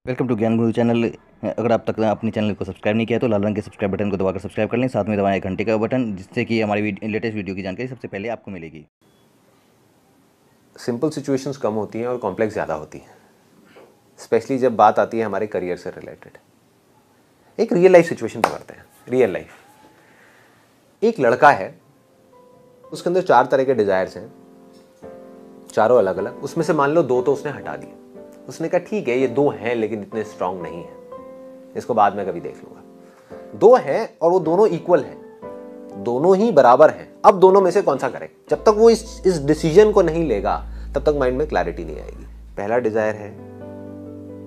Welcome to ज्ञान गुरु channel. अगर आप तक अपने चैनल को सब्सक्राइब नहीं किया तो लाल रंग के सब्सक्राइब बटन को दबाकर सब्सक्राइब कर लें, साथ में दबाएं घंटे का बटन, जिससे कि हमारी लेटेस्ट वीडियो की जानकारी सबसे पहले आपको मिलेगी। सिंपल सिचुएशंस कम होती हैं और कॉम्प्लेक्स ज़्यादा होती हैं, स्पेशली जब बात आती है हमारे करियर से रिलेटेड। एक रियल लाइफ सिचुएशन पकड़ते हैं। रियल लाइफ, एक लड़का है, उसके अंदर 4 तरह के डिज़ायर्स हैं, चारों अलग अलग। उसमें से मान लो 2 तो उसने हटा दिए। उसने कहा ठीक है, ये 2 हैं लेकिन इतने स्ट्रांग नहीं है, इसको बाद में कभी देख लूंगा। 2 हैं और वो दोनों इक्वल हैं, दोनों ही बराबर हैं। अब दोनों में से कौन सा करे? जब तक वो इस डिसीजन को नहीं लेगा तब तक माइंड में क्लैरिटी नहीं आएगी। पहला डिजायर है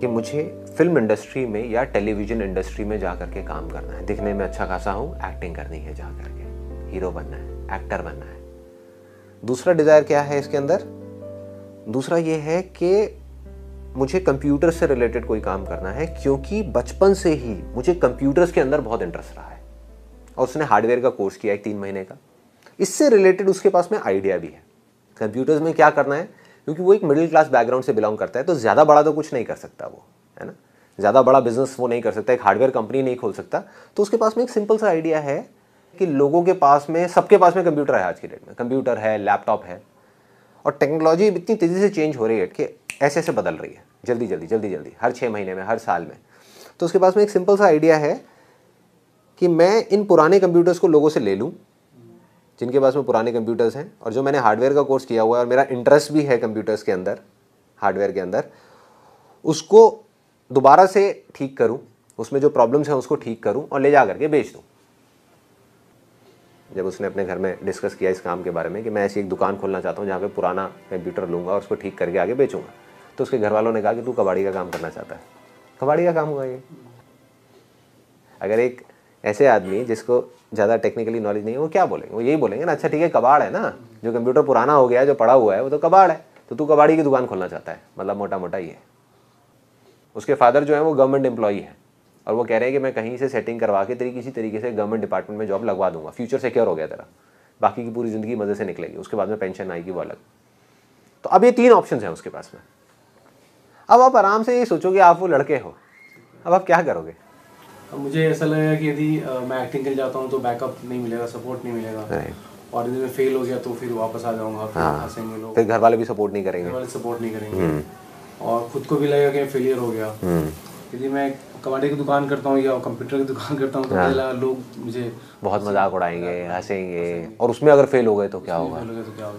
कि मुझे फिल्म इंडस्ट्री में या टेलीविजन इंडस्ट्री में जा करके काम करना है, दिखने में अच्छा खासा हूं, एक्टिंग करनी है, जा करके हीरो बनना है, एक्टर बनना है। दूसरा डिजायर क्या है इसके अंदर? दूसरा ये है कि मुझे कंप्यूटर से रिलेटेड कोई काम करना है, क्योंकि बचपन से ही मुझे कंप्यूटर्स के अंदर बहुत इंटरेस्ट रहा है और उसने हार्डवेयर का कोर्स किया है 3 महीने का। इससे रिलेटेड उसके पास में आइडिया भी है कंप्यूटर्स में क्या करना है, क्योंकि वो एक मिडिल क्लास बैकग्राउंड से बिलोंग करता है, तो ज़्यादा बड़ा तो कुछ नहीं कर सकता वो, है ना। ज़्यादा बड़ा बिजनेस वो नहीं कर सकता, एक हार्डवेयर कंपनी नहीं खोल सकता। तो उसके पास में एक सिंपल सा आइडिया है कि लोगों के पास में, सबके पास में कंप्यूटर है। आज की डेट में कंप्यूटर है, लैपटॉप है, और टेक्नोलॉजी इतनी तेज़ी से चेंज हो रही है कि ऐसे ऐसे बदल रही है, जल्दी जल्दी, हर 6 महीने में, हर साल में। तो उसके पास में एक सिंपल सा आइडिया है कि मैं इन पुराने कंप्यूटर्स को लोगों से ले लूँ, जिनके पास में पुराने कंप्यूटर्स हैं, और जो मैंने हार्डवेयर का कोर्स किया हुआ है और मेरा इंटरेस्ट भी है कंप्यूटर्स के अंदर, हार्डवेयर के अंदर, उसको दोबारा से ठीक करूँ, उसमें जो प्रॉब्लम्स हैं उसको ठीक करूँ और ले जा करके बेच दूँ। जब उसने अपने घर में डिस्कस किया इस काम के बारे में कि मैं ऐसी एक दुकान खोलना चाहता हूँ जहाँ पे पुराना कंप्यूटर लूँगा और उसको ठीक करके आगे बेचूँगा, तो उसके घर वालों ने कहा कि तू कबाड़ी का काम करना चाहता है। कबाड़ी का काम होगा ये? अगर एक ऐसे आदमी जिसको ज़्यादा टेक्निकली नॉलेज नहीं है, वो क्या बोलेंगे? वो यही बोलेंगे ना, अच्छा ठीक है, कबाड़ है ना, जो कंप्यूटर पुराना हो गया है, जो पड़ा हुआ है, वो तो कबाड़ है, तो तू कबाड़ी की दुकान खोलना चाहता है, मतलब मोटा मोटा ये है। उसके फादर जो है वो गवर्नमेंट एम्प्लॉई है और वो कह रहे हैं कि मैं कहीं से सेटिंग करवा के तेरी किसी तरीके से गवर्नमेंट डिपार्टमेंट में जॉब लगवा दूंगा, फ्यूचर सिक्योर हो गया तेरा, बाकी की पूरी ज़िंदगी मज़े से निकलेगी, उसके बाद में पेंशन आएगी, वो अलग। तो अब ये 3 ऑप्शन हैं उसके पास में। अब आप आराम से ये सोचो कि आप वो लड़के हो, अब आप क्या करोगे? अब मुझे ऐसा लगेगा कि यदि मैं एक्टिंग के लिए जाता हूँ तो बैकअप नहीं मिलेगा, सपोर्ट नहीं मिलेगा, और यदि मैं फेल हो गया तो फिर वापस आ जाऊँगा, फिर हंसेंगे लोग, फिर घर वाले भी सपोर्ट नहीं करेंगे, घर वाले सपोर्ट नहीं करेंगे, और खुद को भी लगेगा कि फेलियर हो गया। यदि मैं कबाड़ी की दुकान करता हूँ या कंप्यूटर की दुकान करता हूँ तो मुझे लगा लोग मुझे बहुत मजाक उड़ाएंगे, हंसेंगे, और उसमें अगर फेल हो गए तो क्या होगा?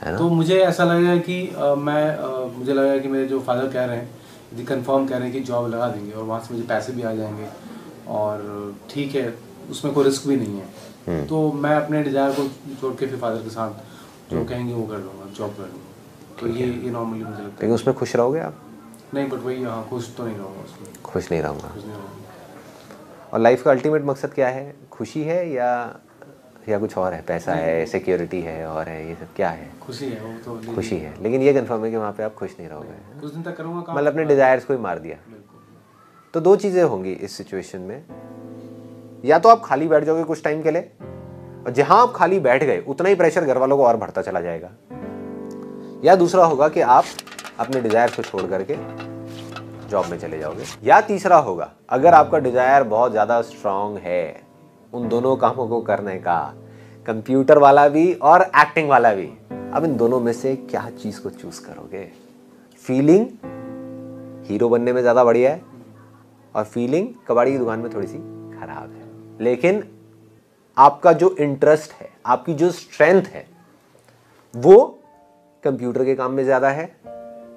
तो मुझे ऐसा लगेगा कि मुझे लगेगा कि मेरे जो फादर कह रहे हैं, यदि कंफर्म कह रहे हैं कि जॉब लगा देंगे और वहाँ से मुझे पैसे भी आ जाएंगे और ठीक है, उसमें कोई रिस्क भी नहीं है, तो मैं अपने डिज़ायर को छोड़ के फिर फादर के साथ जो कहेंगे वो कर लूँगा, जॉब कर लूँगा। तो ये नॉर्मली मुझे लगता है। लेकिन उसमें खुश रहोगे आप? नहीं, बट वही, हाँ, खुश तो नहीं रहूँगा उसमें, खुश नहीं रहूँगा। और लाइफ का अल्टीमेट मकसद क्या है? खुशी है या कुछ और है? पैसा है, सिक्योरिटी है, और है, ये सब क्या है? खुशी है, वो तो खुशी है, लेकिन ये कंफर्म है कि वहाँ पे आप खुश नहीं रहोगे। कुछ दिन तक करूँगा काम, मतलब अपने डिज़ायर्स को ही मार दिया। तो 2 चीज़ें होंगी इस सिचुएशन में, या तो आप खाली बैठ जाओगे कुछ टाइम के लिए, और जहाँ आप खाली बैठ गए उतना ही प्रेशर घर वालों को और बढ़ता चला जाएगा, या दूसरा होगा कि आप अपने डिज़ायर्स को छोड़ करके जॉब में चले जाओगे, या तीसरा होगा, अगर आपका डिज़ायर बहुत ज़्यादा स्ट्रांग है उन दोनों कामों को करने का, कंप्यूटर वाला भी और एक्टिंग वाला भी, अब इन दोनों में से क्या चीज़ को चूज करोगे? फीलिंग हीरो बनने में ज़्यादा बढ़िया है और फीलिंग कबाड़ी की दुकान में थोड़ी सी खराब है, लेकिन आपका जो इंटरेस्ट है, आपकी जो स्ट्रेंथ है, वो कंप्यूटर के काम में ज़्यादा है,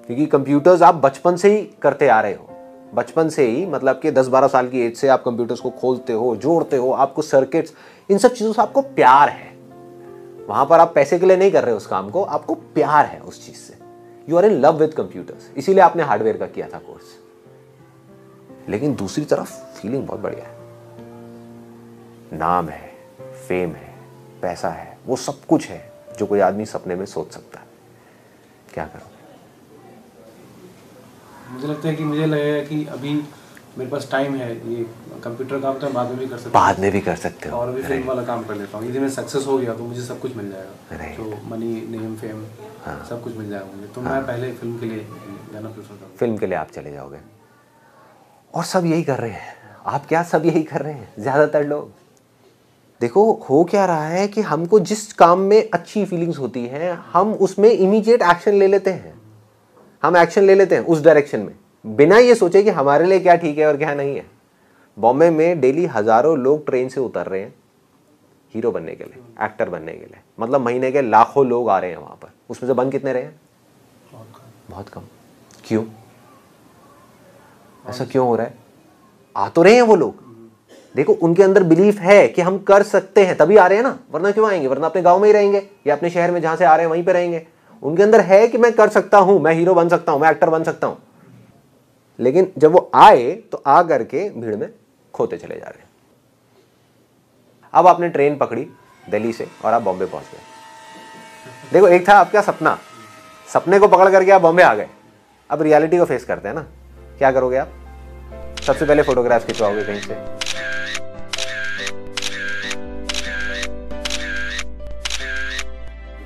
क्योंकि कंप्यूटर्स आप बचपन से ही करते आ रहे हो। बचपन से ही, मतलब कि 10-12 साल की एज से आप कंप्यूटर्स को खोलते हो, जोड़ते हो, आपको सर्किट्स, इन सब चीज़ों से आपको प्यार है। वहाँ पर आप पैसे के लिए नहीं कर रहे हो उस काम को, आपको प्यार है उस चीज़ से। You are in love with computers, इसीलिए आपने हार्डवेयर का किया था कोर्स। लेकिन दूसरी तरफ फीलिंग बहुत बढ़िया है, नाम है, फेम है, पैसा है, वो सब कुछ है जो कोई आदमी सपने में सोच सकता है। क्या करोगे? मुझे लगता है कि मुझे लगेगा कि अभी मेरे पास टाइम है, ये कंप्यूटर काम तो बाद में भी कर सकता हूँ, बाद में भी कर सकते हो, और अभी फिल्म वाला काम कर लेता हूँ। यदि मैं सक्सेस हो गया तो मुझे सब कुछ मिल जाएगा, जो मनी, नेम, फेम, सब कुछ मिल जाएगा मुझे। तो मैं पहले फिल्म के लिए जाना प्रेफर करूँगा। फिल्म के लिए आप चले जाओगे। और सब यही कर रहे हैं। आप क्या, सब यही कर रहे हैं, ज़्यादातर लोग। देखो हो क्या रहा है कि हमको जिस काम में अच्छी फीलिंग्स होती हैं हम उसमें इमीडिएट एक्शन ले लेते हैं। हम एक्शन ले लेते हैं उस डायरेक्शन में, बिना ये सोचे कि हमारे लिए क्या ठीक है और क्या नहीं है। बॉम्बे में डेली हज़ारों लोग ट्रेन से उतर रहे हैं हीरो बनने के लिए, एक्टर बनने के लिए। मतलब महीने के लाखों लोग आ रहे हैं वहाँ पर, उसमें से बन कितने रहे हैं? बहुत कम। क्यों? ऐसा क्यों हो रहा है? आ तो रहे हैं वो लोग, देखो उनके अंदर बिलीफ है कि हम कर सकते हैं, तभी आ रहे हैं ना, वरना क्यों आएंगे? वरना अपने गांव में ही रहेंगे या अपने शहर में जहां से आ रहे हैं वहीं पे रहेंगे। उनके अंदर है कि मैं कर सकता हूं, मैं हीरो बन सकता हूं, मैं एक्टर बन सकता हूं। लेकिन जब वो आए तो आ करके भीड़ में खोते चले जा रहे हैं। अब आपने ट्रेन पकड़ी दिल्ली से और आप बॉम्बे पहुंच गए। देखो एक था आपका सपना, सपने को पकड़ करके आप बॉम्बे आ गए। अब रियलिटी को फेस करते हैं ना, क्या करोगे आप? सबसे पहले फोटोग्राफ खिंचवाओगे कहीं से,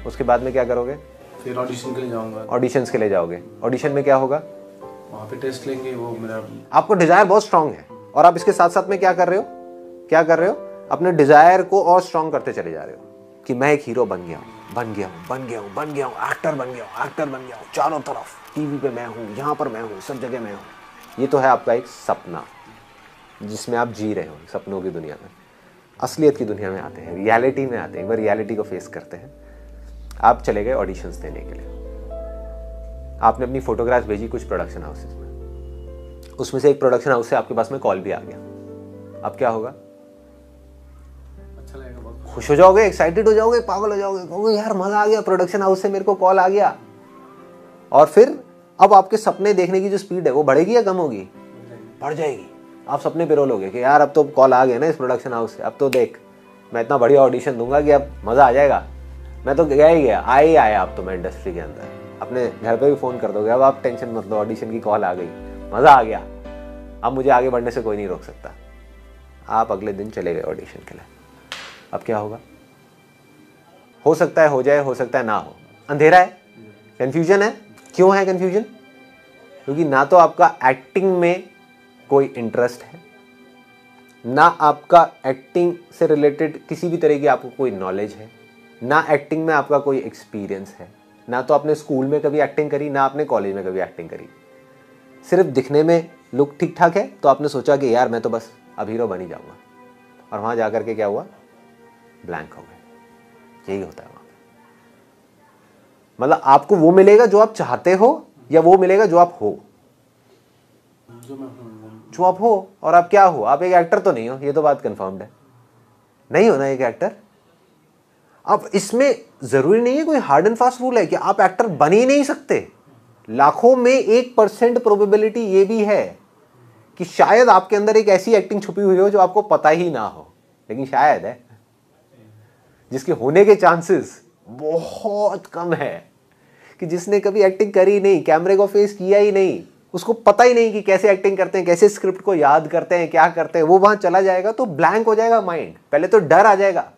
उसके बाद में क्या करोगे? फिर ऑडिशन के लिए जाऊंगा। ऑडिशंस के लिए जाओगे। ऑडिशन में क्या होगा? वहाँ पे टेस्ट लेंगे। वो मेरा, आपको डिजायर बहुत स्ट्रांग है और आप इसके साथ साथ में क्या कर रहे हो? क्या कर रहे हो? अपने डिजायर को और स्ट्रांग करते चले जा रहे हो कि मैं एक हीरो बन गया हूँ, बन गया हूँ, बन गया हूँ, बन गया हूँ, एक्टर बन गया हूँ, एक्टर बन गया हूँ, चारों तरफ टीवी पे मैं हूँ, यहाँ पर मैं हूँ, सब जगह मैं हूँ। ये तो है आपका एक सपना जिसमें आप जी रहे हो, सपनों की दुनिया में। असलियत की दुनिया में आते हैं, रियलिटी में आते हैं। एक बार रियलिटी को फेस करते हैं। आप चले गए ऑडिशंस देने के लिए, आपने अपनी फोटोग्राफ भेजी कुछ प्रोडक्शन हाउसेस में, उसमें से एक प्रोडक्शन हाउस से आपके पास में कॉल भी आ गया। अब क्या होगा? अच्छा लगेगा, बहुत खुश हो जाओगे, एक्साइटेड हो जाओगे, पागल हो जाओगे, कहोगे यार मजा आ गया, प्रोडक्शन हाउस से मेरे को कॉल आ गया। और फिर अब आपके सपने देखने की जो स्पीड है वो बढ़ेगी या कम होगी? बढ़ जाएगी। आप सपने पिरोलोगे कि यार अब तो कॉल आ गया ना इस प्रोडक्शन हाउस से, अब तो देख मैं इतना बढ़िया ऑडिशन दूंगा कि अब मजा आ जाएगा। मैं तो गया ही गया, आए ही आया। आप तो मैं इंडस्ट्री के अंदर अपने घर पे भी फोन कर दोगे, अब आप टेंशन मत लो, ऑडिशन की कॉल आ गई, मजा आ गया, अब मुझे आगे बढ़ने से कोई नहीं रोक सकता। आप अगले दिन चले गए ऑडिशन के लिए। अब क्या होगा? हो सकता है हो जाए, हो सकता है ना हो, अंधेरा है, कंफ्यूजन है। क्यों है कंफ्यूजन? क्योंकि ना तो आपका एक्टिंग में कोई इंटरेस्ट है, ना आपका एक्टिंग से रिलेटेड किसी भी तरह की आपको कोई नॉलेज है, ना एक्टिंग में आपका कोई एक्सपीरियंस है, ना तो आपने स्कूल में कभी एक्टिंग करी, ना आपने कॉलेज में कभी एक्टिंग करी। सिर्फ दिखने में लुक ठीक ठाक है तो आपने सोचा कि यार मैं तो बस अब हीरो बन ही जाऊंगा, और वहां जाकर के क्या हुआ? ब्लैंक हो गए। यही होता है वहां पे। मतलब आपको वो मिलेगा जो आप चाहते हो या वो मिलेगा जो आप हो? जो आप हो। और आप क्या हो? आप एक एक्टर तो नहीं हो, ये तो बात कंफर्म्ड है, नहीं हो ना एक एक्टर। अब इसमें जरूरी नहीं है कोई हार्ड एंड फास्ट रूल है कि आप एक्टर बन ही नहीं सकते। लाखों में 1% प्रोबेबिलिटी ये भी है कि शायद आपके अंदर एक ऐसी एक्टिंग छुपी हुई हो जो आपको पता ही ना हो, लेकिन शायद है, जिसके होने के चांसेस बहुत कम है। कि जिसने कभी एक्टिंग करी नहीं, कैमरे को फेस किया ही नहीं, उसको पता ही नहीं कि कैसे एक्टिंग करते हैं, कैसे स्क्रिप्ट को याद करते हैं, क्या करते हैं, वो वहां चला जाएगा तो ब्लैंक हो जाएगा माइंड। पहले तो डर आ जाएगा,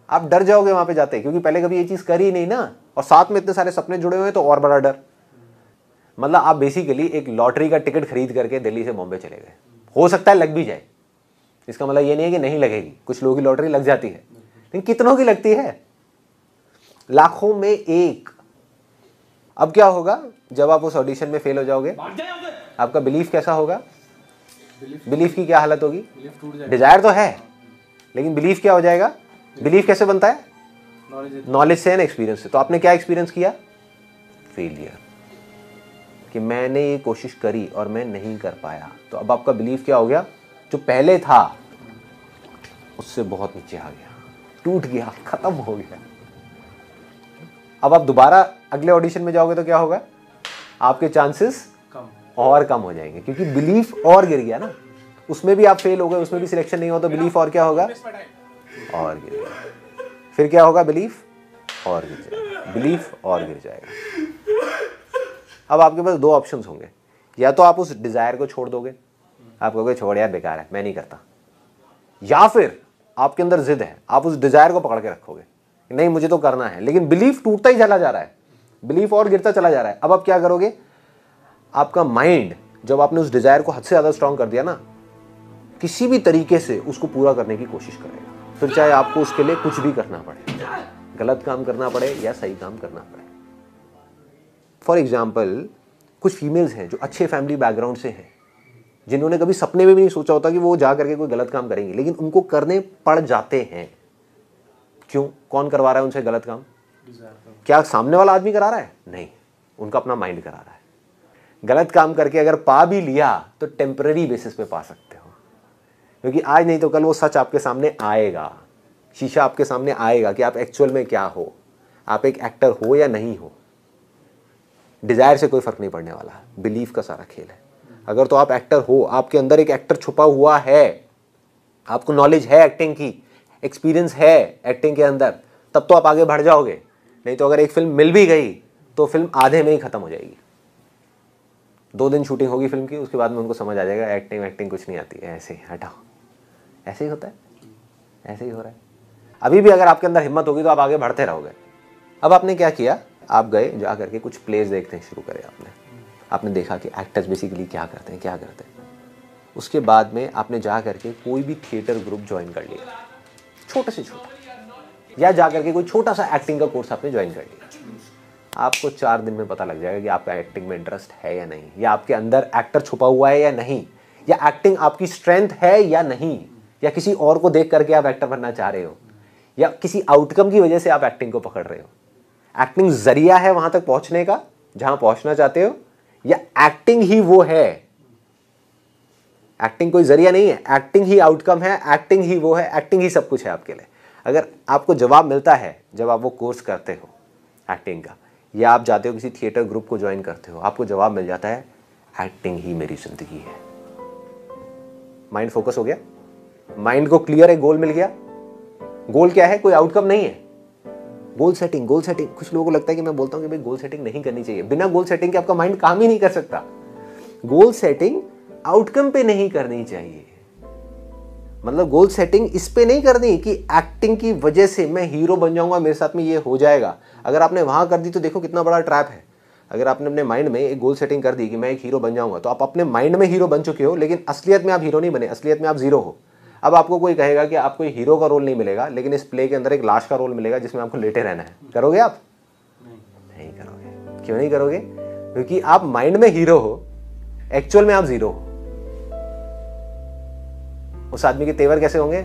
आप डर जाओगे वहां पे जाते, क्योंकि पहले कभी ये चीज करी नहीं ना, और साथ में इतने सारे सपने जुड़े हुए हैं तो और बड़ा डर। मतलब आप बेसिकली एक लॉटरी का टिकट खरीद करके दिल्ली से बॉम्बे चले गए। हो सकता है लग भी जाए, इसका मतलब ये नहीं है कि नहीं लगेगी, कुछ लोगों की लॉटरी लग जाती है, लेकिन कितनों की लगती है? लाखों में एक। अब क्या होगा जब आप उस ऑडिशन में फेल हो जाओगे? आपका बिलीफ कैसा होगा? बिलीफ की क्या हालत होगी? डिजायर तो है, लेकिन बिलीफ क्या हो जाएगा? बिलीफ कैसे बनता है? नॉलेज से एंड एक्सपीरियंस से। तो आपने क्या एक्सपीरियंस किया? फेलियर, कि मैंने ये कोशिश करी और मैं नहीं कर पाया। तो अब आपका बिलीफ क्या हो गया? जो पहले था उससे बहुत नीचे आ गया, टूट गया, खत्म हो गया। अब आप दोबारा अगले ऑडिशन में जाओगे तो क्या होगा? आपके चांसेस और कम हो जाएंगे, क्योंकि बिलीफ और गिर गया ना। उसमें भी आप फेल हो गए, उसमें भी सिलेक्शन नहीं हो, तो बिलीफ और क्या होगा? और गिर गया। फिर क्या होगा? बिलीफ और गिर जाएगा, बिलीफ और गिर जाएगा। अब आपके पास दो ऑप्शंस होंगे, या तो आप उस डिजायर को छोड़ दोगे, आप कहोगे छोड़ यार बेकार है, मैं नहीं करता, या फिर आपके अंदर जिद है, आप उस डिजायर को पकड़ के रखोगे, नहीं मुझे तो करना है, लेकिन बिलीफ टूटता ही चला जा रहा है, बिलीफ और गिरता चला जा रहा है। अब आप क्या करोगे? आपका माइंड जब आपने उस डिजायर को हद से ज्यादा स्ट्रांग कर दिया ना, किसी भी तरीके से उसको पूरा करने की कोशिश करेगा, फिर चाहे आपको उसके लिए कुछ भी करना पड़े, गलत काम करना पड़े या सही काम करना पड़े। फॉर एग्जाम्पल, कुछ फीमेल्स हैं जो अच्छे फैमिली बैकग्राउंड से हैं, जिन्होंने कभी सपने में भी नहीं सोचा होता कि वो जा करके कोई गलत काम करेंगे, लेकिन उनको करने पड़ जाते हैं। क्यों? कौन करवा रहा है उनसे गलत काम? क्या सामने वाला आदमी करा रहा है? नहीं, उनका अपना माइंड करा रहा है। गलत काम करके अगर पा भी लिया तो टेम्पररी बेसिस पे पा सकते हो, क्योंकि आज नहीं तो कल वो सच आपके सामने आएगा, शीशा आपके सामने आएगा कि आप एक्चुअल में क्या हो, आप एक एक्टर हो या नहीं हो। डिजायर से कोई फर्क नहीं पड़ने वाला, बिलीफ का सारा खेल है। अगर तो आप एक्टर हो, आपके अंदर एक एक्टर छुपा हुआ है, आपको नॉलेज है एक्टिंग की, एक्सपीरियंस है एक्टिंग के अंदर, तब तो आप आगे बढ़ जाओगे। नहीं तो अगर एक फिल्म मिल भी गई तो फिल्म आधे में ही खत्म हो जाएगी। 2 दिन शूटिंग होगी फिल्म की, उसके बाद में उनको समझ आ जाएगा एक्टिंग कुछ नहीं आती है, ऐसे ही हटाओ। ऐसे ही होता है, ऐसे ही हो रहा है। अभी भी अगर आपके अंदर हिम्मत होगी तो आप आगे बढ़ते रहोगे। अब आपने क्या किया, आप गए जा करके कुछ प्लेस देखते शुरू करे आपने देखा कि एक्टर्स बेसिकली क्या करते हैं। उसके बाद में आपने जा करके कोई भी थिएटर ग्रुप ज्वाइन कर लिया, छोटे से छोटा, या जा करके कोई छोटा सा एक्टिंग का कोर्स आपने ज्वाइन कर लिया। आपको 4 दिन में पता लग जाएगा कि आपका एक्टिंग में इंटरेस्ट है या नहीं, या आपके अंदर एक्टर छुपा हुआ है या नहीं, या एक्टिंग आपकी स्ट्रेंथ है या नहीं, या किसी और को देख करके आप एक्टर बनना चाह रहे हो, या किसी आउटकम की वजह से आप एक्टिंग को पकड़ रहे हो। एक्टिंग जरिया है वहां तक पहुंचने का जहां पहुंचना चाहते हो, या एक्टिंग ही वो है? एक्टिंग कोई जरिया नहीं है, एक्टिंग ही आउटकम है, एक्टिंग ही वो है, एक्टिंग ही सब कुछ है आपके लिए। अगर आपको जवाब मिलता है जब आप वो कोर्स करते हो एक्टिंग का, या आप जाते हो किसी थिएटर ग्रुप को ज्वाइन करते हो, आपको जवाब मिल जाता है एक्टिंग ही मेरी जिंदगी है। माइंड फोकस हो गया, माइंड को क्लियर है, गोल मिल गया। गोल क्या है? कोई आउटकम नहीं है। गोल सेटिंग कुछ लोगों को लगता है कि मैं बोलता हूं कि भाई गोल सेटिंग नहीं करनी चाहिए। बिना गोल सेटिंग के आपका माइंड काम ही नहीं कर सकता। गोल सेटिंग आउटकम पे नहीं करनी चाहिए, मतलब गोल सेटिंग इस पे नहीं करनी कि एक्टिंग की वजह से मैं हीरो बन जाऊंगा, मेरे साथ में ये हो जाएगा। अगर आपने वहां कर दी तो देखो कितना बड़ा ट्रैप है। अगर आपने अपने माइंड में एक गोल सेटिंग कर दी कि मैं एक हीरो बन जाऊंगा, तो आप अपने माइंड में हीरो बन चुके हो, लेकिन असलियत में आप हीरो नहीं बने, असलियत में आप जीरो हो। अब आपको कोई कहेगा कि आपको हीरो का रोल नहीं मिलेगा, लेकिन इस प्ले के अंदर एक लाश का रोल मिलेगा जिसमें आपको लेटे रहना है, करोगे आप? नहीं करोगे। क्यों नहीं करोगे? क्योंकि आप माइंड में हीरो हो, एक्चुअल में आप जीरो हो। उस आदमी के तेवर कैसे होंगे?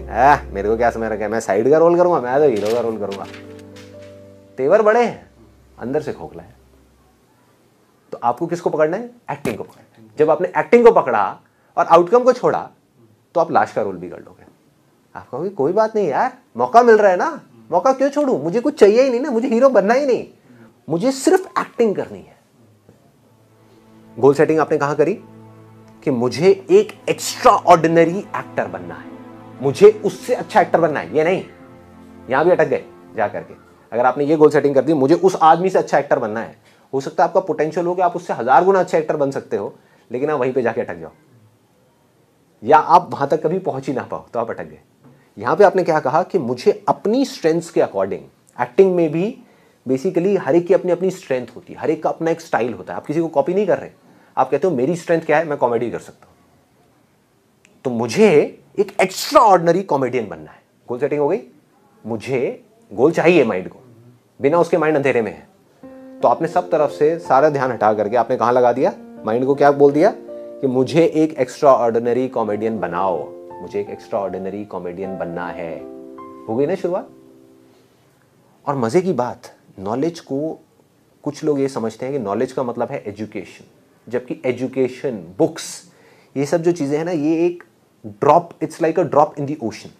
मेरे को क्या समझ रखा है, मैं साइड का रोल करूंगा, मैं तो हीरो का रोल करूंगा। तेवर बड़े हैं, अंदर से खोखला है। तो आपको किसको पकड़ना है? एक्टिंग को पकड़ना है। जब आपने एक्टिंग को पकड़ा और आउटकम को छोड़ा, तो आप लाश का रोल भी कर लोगे। आप कहोगे कोई बात नहीं यार, मौका मिल रहा है ना, मौका क्यों छोड़ूं? मुझे कुछ चाहिए ही नहीं ना, मुझे हीरो बनना ही नहीं, मुझे सिर्फ एक्टिंग करनी है। गोल सेटिंग आपने कहां करी? कि मुझे एक एक्स्ट्रा ऑर्डिनरी एक्टर बनना है, मुझे उससे अच्छा एक्टर बनना है। ये नहीं, यहां भी अटक गए जा करके। अगर आपने ये गोल सेटिंग कर दी, मुझे उस आदमी से अच्छा एक्टर बनना है, हो सकता है आपका पोटेंशियल हो कि आप उससे 1000 गुना अच्छा एक्टर बन सकते हो, लेकिन आप वहीं पे जाके अटक जाओ, या आप वहां तक कभी पहुंच ही ना पाओ, तो आप अटक गए। यहां पे आपने क्या कहा कि मुझे अपनी स्ट्रेंथ्स के अकॉर्डिंग, एक्टिंग में भी बेसिकली हर एक की अपनी अपनी स्ट्रेंथ होती है, हर एक का अपना एक स्टाइल होता है। आप किसी को कॉपी नहीं कर रहे, आप कहते हो मेरी स्ट्रेंथ क्या है, मैं कॉमेडी कर सकता हूं, तो मुझे एक एक्स्ट्रा ऑर्डिनरी कॉमेडियन बनना है। गोल सेटिंग हो गई। मुझे गोल चाहिए माइंड को, बिना उसके माइंड अंधेरे में है। तो आपने सब तरफ से सारा ध्यान हटा करके आपने कहां लगा दिया? माइंड को क्या बोल दिया कि मुझे एक एक्स्ट्रा ऑर्डिनरी कॉमेडियन बनाओ, मुझे एक एक्स्ट्रा ऑर्डिनरी कॉमेडियन बनना है। हो गई ना शुरुआत। और मजे की बात, नॉलेज को कुछ लोग ये समझते हैं कि नॉलेज का मतलब है एजुकेशन, जबकि एजुकेशन, बुक्स, ये सब जो चीजें हैं ना, ये एक drop, it's like a drop in the ocean.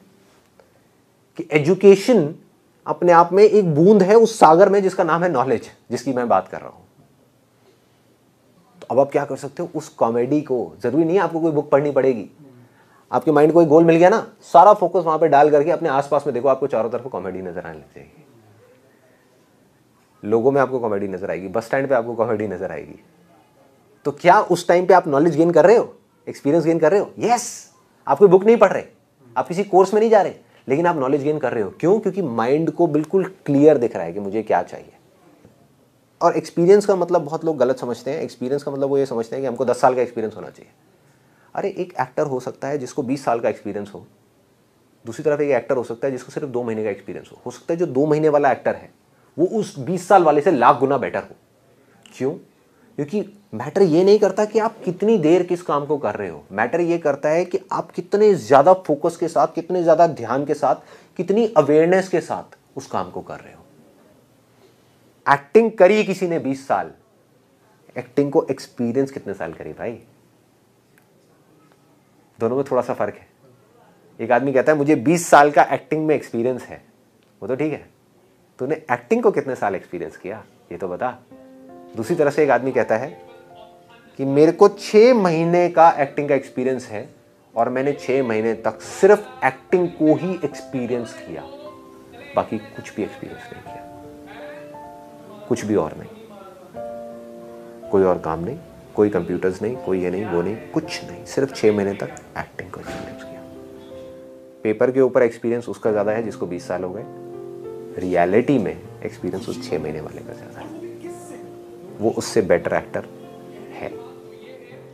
कि एजुकेशन अपने आप में एक बूंद है उस सागर में जिसका नाम है नॉलेज, जिसकी मैं बात कर रहा हूं। तो अब आप क्या कर सकते हो? उस कॉमेडी को, जरूरी नहीं है आपको कोई बुक पढ़नी पड़ेगी, आपके माइंड को कोई गोल मिल गया ना, सारा फोकस वहां पे डाल करके अपने आसपास में देखो, आपको चारों तरफ कॉमेडी नजर आने लग जाएगी। लोगों में आपको कॉमेडी नजर आएगी, बस स्टैंड पे आपको कॉमेडी नजर आएगी। तो क्या उस टाइम पे आप नॉलेज गेन कर रहे हो, एक्सपीरियंस गेन कर रहे हो? यस। आप कोई बुक नहीं पढ़ रहे, आप किसी कोर्स में नहीं जा रहे, लेकिन आप नॉलेज गेन कर रहे हो। क्यों? क्योंकि माइंड को बिल्कुल क्लियर दिख रहा है कि मुझे क्या चाहिए। और एक्सपीरियंस का मतलब बहुत लोग गलत समझते हैं। एक्सपीरियंस का मतलब वो ये समझते हैं कि हमको 10 साल का एक्सपीरियंस होना चाहिए। अरे एक एक्टर हो सकता है जिसको 20 साल का एक्सपीरियंस हो, दूसरी तरफ एक एक्टर हो सकता है जिसको सिर्फ 2 महीने का एक्सपीरियंस हो सकता है जो 2 महीने वाला एक्टर है वो उस 20 साल वाले से लाख गुना बेटर हो। क्यों? क्योंकि मैटर ये नहीं करता कि आप कितनी देर किस काम को कर रहे हो, मैटर ये करता है कि आप कितने ज़्यादा फोकस के साथ, कितने ज़्यादा ध्यान के साथ, कितनी अवेयरनेस के साथ उस काम को कर रहे हो। एक्टिंग करी किसी ने 20 साल, एक्टिंग को एक्सपीरियंस कितने साल करी भाई? दोनों में थोड़ा सा फर्क है। एक आदमी कहता है मुझे 20 साल का एक्टिंग में एक्सपीरियंस है, वो तो ठीक है, तूने एक्टिंग को कितने साल एक्सपीरियंस किया ये तो बता। दूसरी तरफ से एक आदमी कहता है कि मेरे को 6 महीने का एक्टिंग का एक्सपीरियंस है और मैंने 6 महीने तक सिर्फ एक्टिंग को ही एक्सपीरियंस किया, बाकी कुछ भी एक्सपीरियंस नहीं किया, कुछ भी और नहीं, कोई और काम नहीं, कोई कंप्यूटर्स नहीं, कोई ये नहीं वो नहीं, कुछ नहीं, सिर्फ 6 महीने तक एक्टिंग को एक्सपीरियंस किया। पेपर के ऊपर एक्सपीरियंस उसका ज़्यादा है जिसको 20 साल हो गए, रियलिटी में एक्सपीरियंस उस 6 महीने वाले का ज़्यादा है। वो उससे बेटर एक्टर है।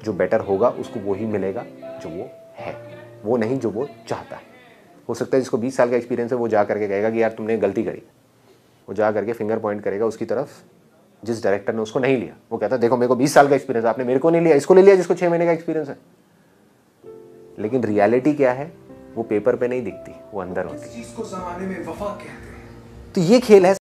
जो बेटर होगा उसको वो ही मिलेगा जो वो है, वो नहीं जो वो चाहता है। हो सकता है जिसको 20 साल का एक्सपीरियंस है वो जा करके कहेगा कि यार तुमने गलती करी, वो जा करके फिंगर पॉइंट करेगा उसकी तरफ जिस डायरेक्टर ने उसको नहीं लिया। वो कहता है देखो मेरे को 20 साल का एक्सपीरियंस है, आपने मेरे को नहीं लिया, इसको ले लिया जिसको 6 महीने का एक्सपीरियंस है। लेकिन रियलिटी क्या है वो पेपर पे नहीं दिखती, वो अंदर होती है। तो ये खेल है।